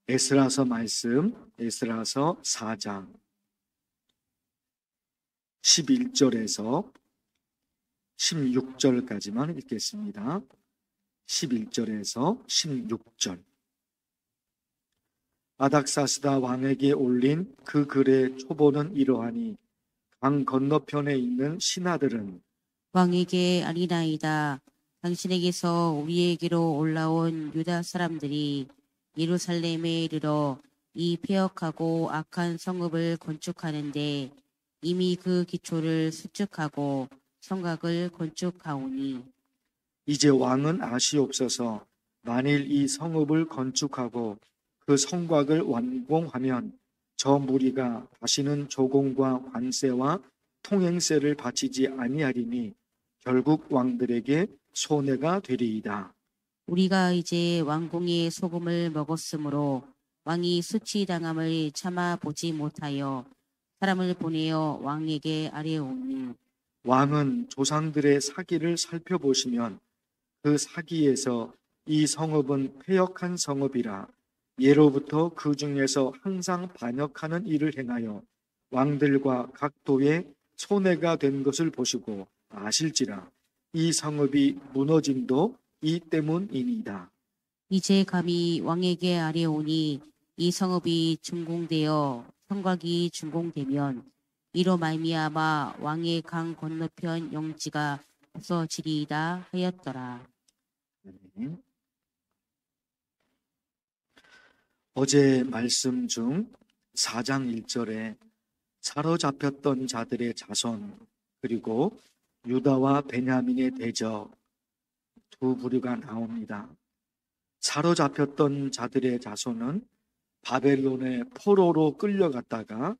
에스라서 말씀, 에스라서 4장 11절에서 16절까지만 읽겠습니다. 11절에서 16절. 아닥사스다 왕에게 올린 그 글의 초본은 이러하니 강 건너편에 있는 신하들은 왕에게 아리나이다. 당신에게서 우리에게로 올라온 유다 사람들이 예루살렘에 이르러 이 폐역하고 악한 성읍을 건축하는데 이미 그 기초를 수축하고 성곽을 건축하오니 이제 왕은 아시옵소서. 만일 이 성읍을 건축하고 그 성곽을 완공하면 저 무리가 다시는 조공과 관세와 통행세를 바치지 아니하리니 결국 왕들에게 손해가 되리이다. 우리가 이제 왕궁의 소금을 먹었으므로 왕이 수치당함을 참아 보지 못하여 사람을 보내어 왕에게 아뢰오니 왕은 조상들의 사기를 살펴보시면 그 사기에서 이 성읍은 패역한 성읍이라 예로부터 그 중에서 항상 반역하는 일을 행하여 왕들과 각 도에 손해가 된 것을 보시고 아실지라 이 성읍이 무너짐도 이 때문이니이다. 이제 감히 왕에게 아뢰오니 이 성읍이 준공되어 성곽이 준공되면 이로 말미암아 왕의 강 건너편 영지가 없어지리이다 하였더라. 어제 말씀 중 4장 1절에 사로잡혔던 자들의 자손 그리고 유다와 베냐민의 대적 두 부류가 나옵니다. 사로잡혔던 자들의 자손은 바벨론의 포로로 끌려갔다가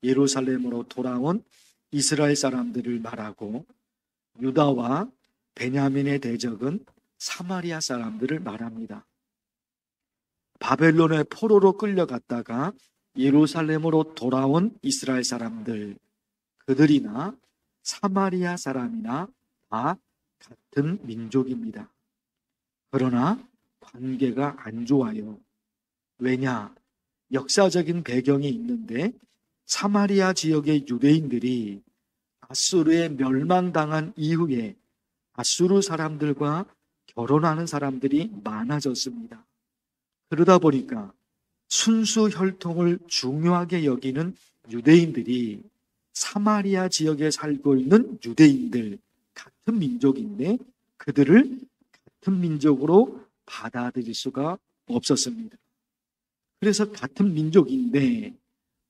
예루살렘으로 돌아온 이스라엘 사람들을 말하고 유다와 베냐민의 대적은 사마리아 사람들을 말합니다. 바벨론의 포로로 끌려갔다가 예루살렘으로 돌아온 이스라엘 사람들, 그들이나 사마리아 사람이나 다 같은 민족입니다. 그러나 관계가 안 좋아요. 왜냐? 역사적인 배경이 있는데 사마리아 지역의 유대인들이 아수르에 멸망당한 이후에 아수르 사람들과 결혼하는 사람들이 많아졌습니다. 그러다 보니까 순수 혈통을 중요하게 여기는 유대인들이 사마리아 지역에 살고 있는 유대인들, 같은 민족인데 그들을 같은 민족으로 받아들일 수가 없었습니다. 그래서 같은 민족인데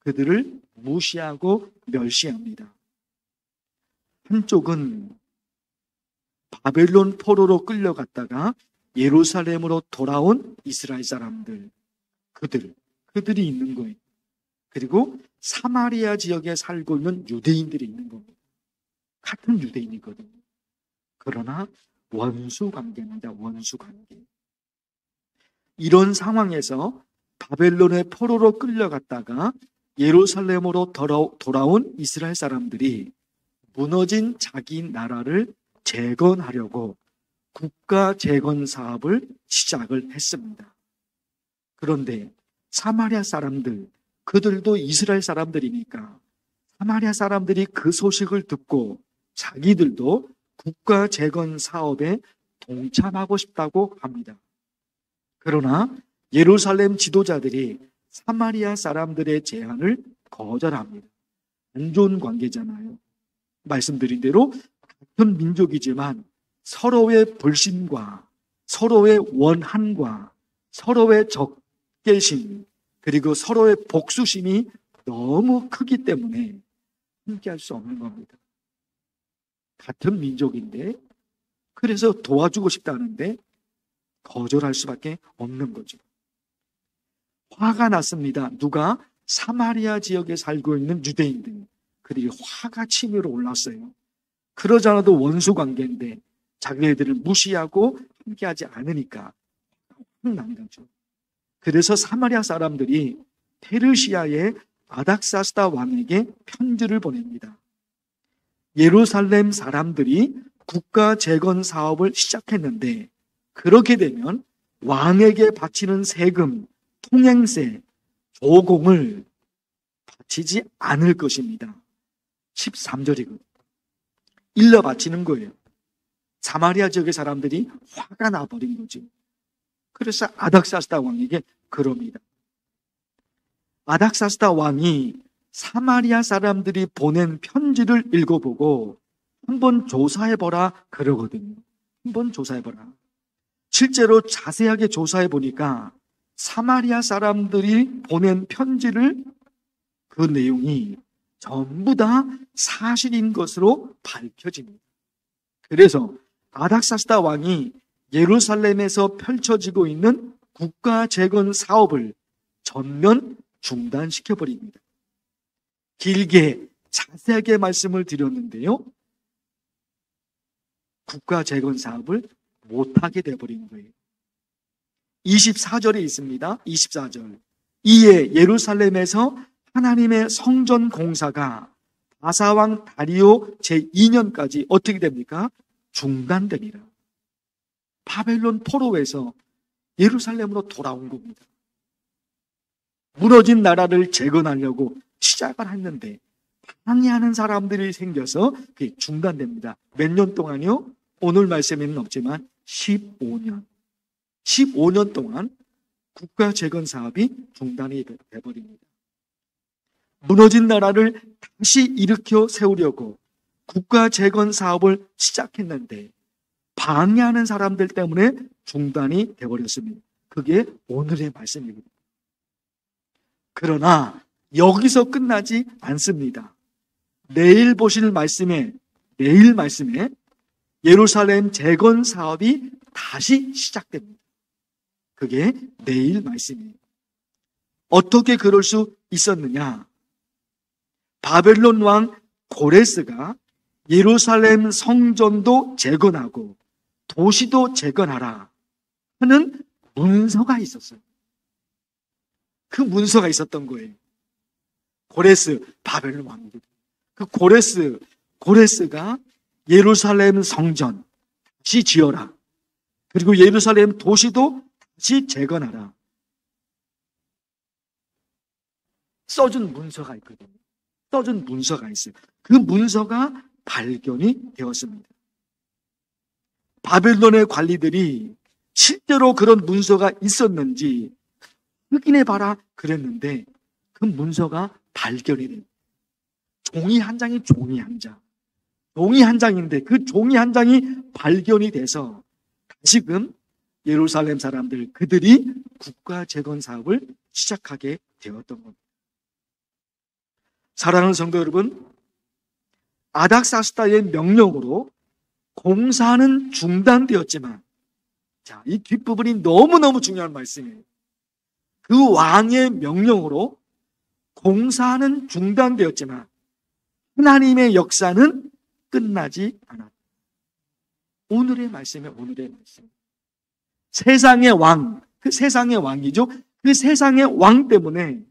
그들을 무시하고 멸시합니다. 한쪽은 바벨론 포로로 끌려갔다가 예루살렘으로 돌아온 이스라엘 사람들, 그들이 있는 거예요. 그리고 사마리아 지역에 살고 있는 유대인들이 있는 겁니다. 같은 유대인이거든요. 그러나 원수 관계입니다. 원수 관계. 이런 상황에서 바벨론의 포로로 끌려갔다가 예루살렘으로 돌아온 이스라엘 사람들이 무너진 자기 나라를 재건하려고 국가 재건 사업을 시작을 했습니다. 그런데 사마리아 사람들, 그들도 이스라엘 사람들이니까 사마리아 사람들이 그 소식을 듣고 자기들도 국가 재건 사업에 동참하고 싶다고 합니다. 그러나 예루살렘 지도자들이 사마리아 사람들의 제안을 거절합니다. 안 좋은 관계잖아요. 말씀드린 대로 같은 민족이지만 서로의 불신과 서로의 원한과 서로의 적개심 그리고 서로의 복수심이 너무 크기 때문에 함께할 수 없는 겁니다. 같은 민족인데 그래서 도와주고 싶다는데 거절할 수밖에 없는 거죠. 화가 났습니다. 누가? 사마리아 지역에 살고 있는 유대인들. 그들이 화가 치밀어 올랐어요. 그러지 않아도 원수 관계인데 자기네들을 무시하고 함께하지 않으니까 확 난 거죠. 그래서 사마리아 사람들이 페르시아의 아닥사스다 왕에게 편지를 보냅니다. 예루살렘 사람들이 국가 재건 사업을 시작했는데 그렇게 되면 왕에게 바치는 세금, 통행세, 조공을 바치지 않을 것입니다. 13절이거든요. 일러 바치는 거예요. 사마리아 지역의 사람들이 화가 나버린 거죠. 그래서 아닥사스다 왕에게 그럽니다. 아닥사스다 왕이 사마리아 사람들이 보낸 편지를 읽어보고 한번 조사해보라 그러거든요. 한번 조사해보라. 실제로 자세하게 조사해보니까 사마리아 사람들이 보낸 편지를 그 내용이 전부 다 사실인 것으로 밝혀집니다. 그래서 아닥사스다 왕이 예루살렘에서 펼쳐지고 있는 국가 재건 사업을 전면 중단시켜버립니다. 길게 자세하게 말씀을 드렸는데요. 국가 재건 사업을 못하게 되어버린 거예요. 24절에 있습니다. 24절. 이에 예루살렘에서 하나님의 성전 공사가 바사왕 다리오 제2년까지 어떻게 됩니까? 중단됩니다. 바벨론 포로에서 예루살렘으로 돌아온 겁니다. 무너진 나라를 재건하려고 시작을 했는데 방해하는 사람들이 생겨서 그게 중단됩니다. 몇 년 동안요? 오늘 말씀에는 없지만 15년. 15년 동안 국가 재건 사업이 중단이 돼버립니다. 무너진 나라를 다시 일으켜 세우려고 국가 재건 사업을 시작했는데 방해하는 사람들 때문에 중단이 돼버렸습니다. 그게 오늘의 말씀입니다. 그러나 여기서 끝나지 않습니다. 내일 말씀에 예루살렘 재건 사업이 다시 시작됩니다. 그게 내일 말씀이에요. 어떻게 그럴 수 있었느냐? 바벨론 왕 고레스가 예루살렘 성전도 재건하고 도시도 재건하라 하는 문서가 있었어요. 그 문서가 있었던 거예요. 고레스, 바벨론 왕입니다. 그 고레스가 예루살렘 성전 다시 지어라. 그리고 예루살렘 도시도 다시 재건하라. 써준 문서가 있거든요. 써준 문서가 있어요. 그 문서가 발견이 되었습니다. 바벨론의 관리들이 실제로 그런 문서가 있었는지 확인해봐라 그랬는데 그 문서가 발견이 됩니다. 종이 한 장이 종이 한 장. 종이 한 장인데 그 종이 한 장이 발견이 돼서 지금 예루살렘 사람들 그들이 국가 재건 사업을 시작하게 되었던 겁니다. 사랑하는 성도 여러분, 아닥사스다의 명령으로 공사는 중단되었지만, 자, 이 뒷부분이 너무너무 중요한 말씀이에요. 그 왕의 명령으로 공사는 중단되었지만 하나님의 역사는 끝나지 않았다. 오늘의 말씀이에요. 오늘의 말씀. 세상의 왕, 그 세상의 왕이죠. 그 세상의 왕 때문에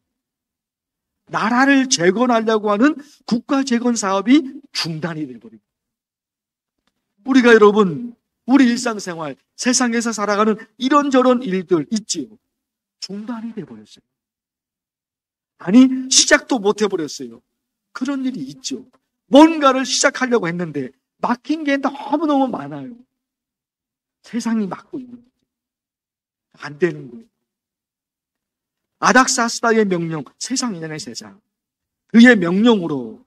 나라를 재건하려고 하는 국가 재건 사업이 중단이 되어버립니다. 우리가 여러분, 우리 일상생활, 세상에서 살아가는 이런저런 일들 있지요. 중단이 되어버렸어요. 아니, 시작도 못 해버렸어요. 그런 일이 있죠. 뭔가를 시작하려고 했는데 막힌 게 너무너무 많아요. 세상이 막고 있는 거죠. 안 되는 거예요. 아닥사스다의 명령, 세상이잖아요, 세상. 그의 명령으로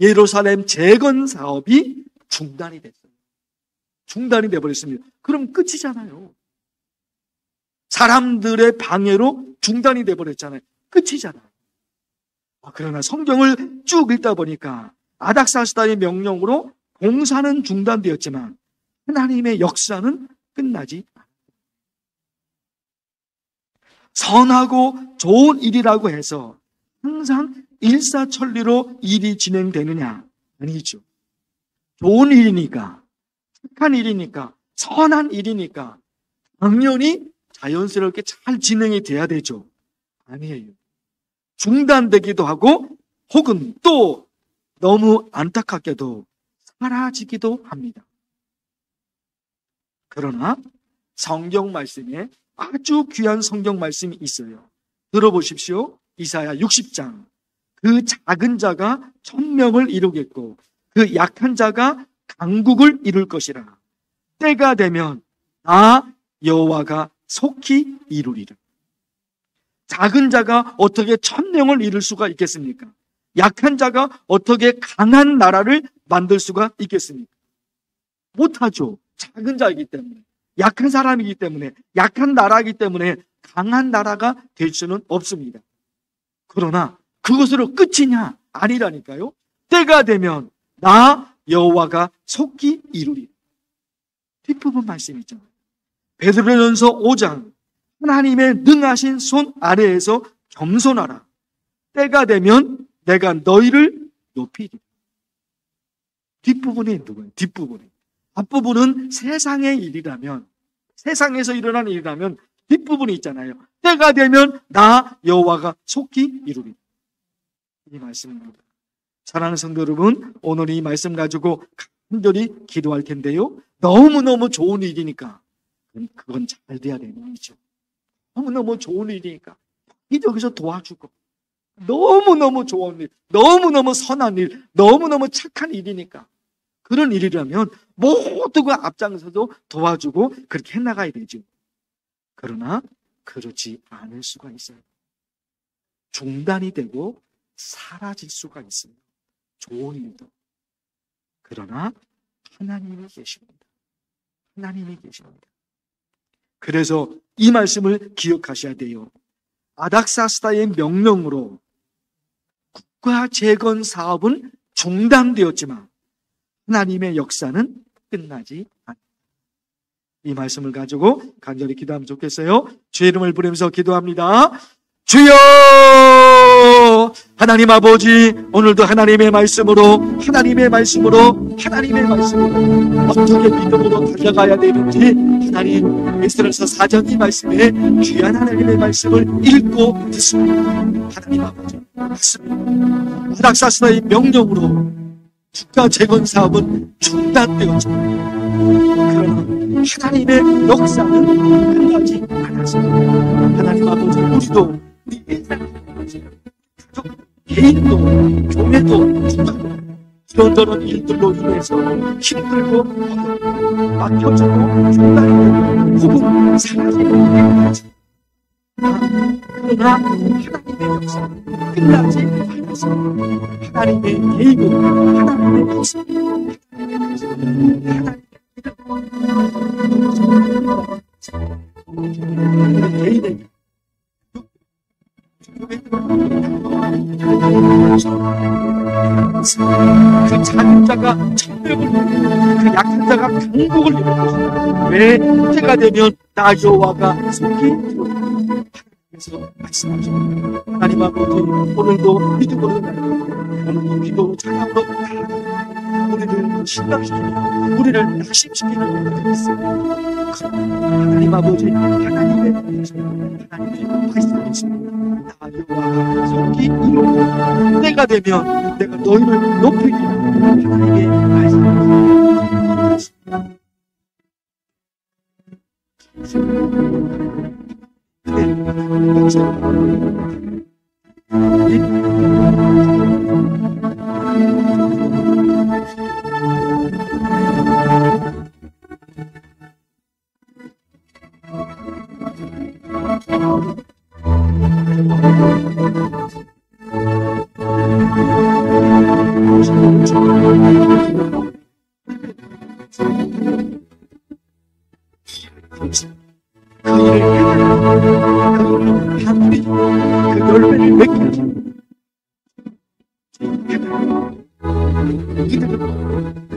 예루살렘 재건 사업이 중단이 됐어요. 중단이 돼버렸습니다. 그럼 끝이잖아요. 사람들의 방해로 중단이 돼버렸잖아요. 끝이잖아요. 그러나 성경을 쭉 읽다 보니까 아닥사스다의 명령으로 공사는 중단되었지만 하나님의 역사는 끝나지 않았어요. 선하고 좋은 일이라고 해서 항상 일사천리로 일이 진행되느냐? 아니죠. 좋은 일이니까, 착한 일이니까, 선한 일이니까 당연히 자연스럽게 잘 진행이 돼야 되죠. 아니에요. 중단되기도 하고 혹은 또 너무 안타깝게도 사라지기도 합니다. 그러나 성경 말씀에 아주 귀한 성경 말씀이 있어요. 들어보십시오. 이사야 60장. 그 작은 자가 천명을 이루겠고 그 약한 자가 강국을 이룰 것이라. 때가 되면 나 여호와가 속히 이루리라. 작은 자가 어떻게 천명을 이룰 수가 있겠습니까? 약한 자가 어떻게 강한 나라를 만들 수가 있겠습니까? 못하죠. 작은 자이기 때문에, 약한 사람이기 때문에, 약한 나라이기 때문에 강한 나라가 될 수는 없습니다. 그러나 그것으로 끝이냐? 아니라니까요. 때가 되면 나 여호와가 속히 이루리라. 뒷부분 말씀이죠. 베드로전서 5장, 하나님의 능하신 손 아래에서 겸손하라. 때가 되면 내가 너희를 높이리라. 뒷부분이 누구예요? 뒷부분이. 앞부분은 세상의 일이라면, 세상에서 일어난 일이라면 뒷부분이 있잖아요. 때가 되면 나 여호와가 속히 이루리라. 이 말씀입니다. 사랑하는 성도 여러분, 오늘 이 말씀 가지고 간절히 기도할 텐데요. 너무너무 좋은 일이니까 그건 잘 돼야 되는 일이죠. 너무너무 좋은 일이니까 여기저기서 도와주고, 너무너무 좋은 일, 너무너무 선한 일, 너무너무 착한 일이니까 그런 일이라면 모두가 앞장서서 도와주고 그렇게 해나가야 되죠. 그러나 그렇지 않을 수가 있어요. 중단이 되고 사라질 수가 있어요. 좋은 일도. 그러나 하나님이 계십니다. 하나님이 계십니다. 그래서 이 말씀을 기억하셔야 돼요. 아닥사스다의 명령으로 국가 재건 사업은 중단되었지만 하나님의 역사는 끝나지 않습니다. 이 말씀을 가지고 간절히 기도하면 좋겠어요. 주의 이름을 부르면서 기도합니다. 주여! 하나님 아버지, 오늘도 하나님의 말씀으로 어떻게 믿음으로 달려가야 되는지 하나님, 에스더서 4장 이 말씀에 귀한 하나님의 말씀을 읽고 듣습니다. 하나님 아버지, 맞습니다. 아닥사스다의 명령으로 국가 재건 사업은 중단되었지만 그러나 하나님의 역사는 끝나지 않았습니다. 하나님 아버지, 우리도 우리 인생을 가족, 개인도, 교회도, 국가도 이런저런 일들로 인해서 힘들고 어렵고 막혀지고 중단되고 혹은 사라지는 것입니다. 그러나 하나님의 역사는 끝나지 않았습니다. 하나님의 계획은 하나님의 모습입니다. 하나님의 모습은 하나님의 개인에게 그 작은 자가 천명을 이루고 그 약한 자가 강국을 이룰 것이다. 왜? 때가 되면 나 여호와가 속히 이루리라. 하나님께서 말씀하십니다. 하나님 아버지, 오늘도 믿음으로 오늘도 기도로 찬양으로 우리를 신감시키며 우리를 낙심시키는 것들이 있습니다. 하나님 아버지, 하나님의 말씀이 있습니다. 나 여호와가 속히 이루리라. 때가 되면 내가 너희를 높이리라. 하나님의 말씀이 있습니다. 그 열매를 맺게 하십니다. 이들은